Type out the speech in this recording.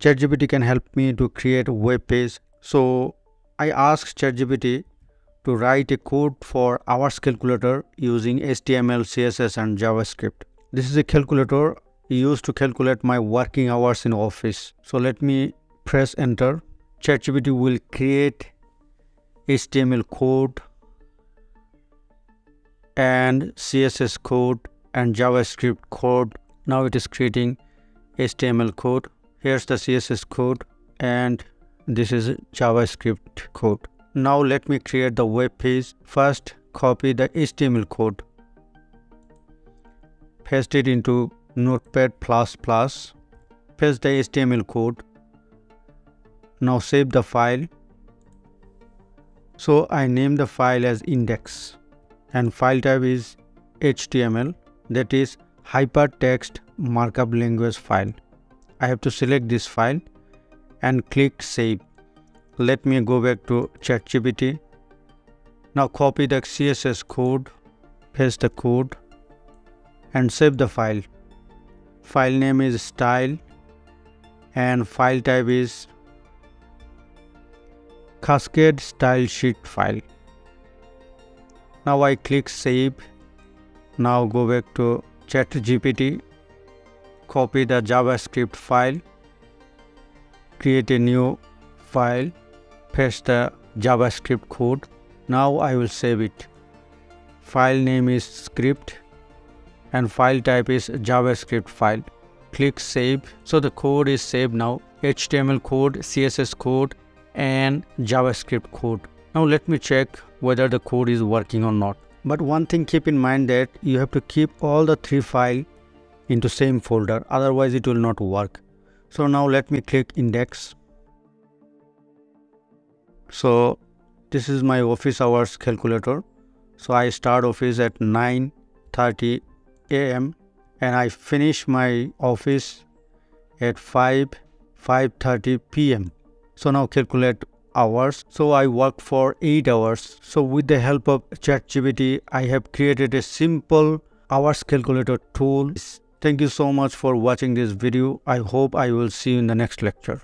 ChatGPT can help me to create a web page. So I asked ChatGPT to write a code for hours calculator using HTML, CSS and JavaScript. This is a calculator used to calculate my working hours in office. So let me press enter. ChatGPT will create HTML code and CSS code and JavaScript code. Now it is creating HTML code. Here's the CSS code and this is JavaScript code. Now let me create the web page. First copy the HTML code, paste it into Notepad++, paste the HTML code. Now save the file. So I name the file as index and file type is HTML, that is hypertext markup language file. I have to select this file and click save. Let me go back to ChatGPT. Now copy the CSS code, paste the code and save the file. File name is style and file type is cascade style sheet file. Now I click save. Now go back to ChatGPT, copy the JavaScript file, create a new file, paste the JavaScript code. Now I will save it. File name is script and file type is JavaScript file. Click save. So the code is saved now. HTML code, CSS code and JavaScript code. Now let me check whether the code is working or not. But one thing, keep in mind that you have to keep all the three files into same folder, otherwise it will not work. So now let me click index. So this is my office hours calculator. So I start office at 9:30 a.m. and I finish my office at 5:30 p.m. So now calculate hours. So I work for 8 hours. So with the help of ChatGPT, I have created a simple hours calculator tool. Thank you so much for watching this video. I hope I will see you in the next lecture.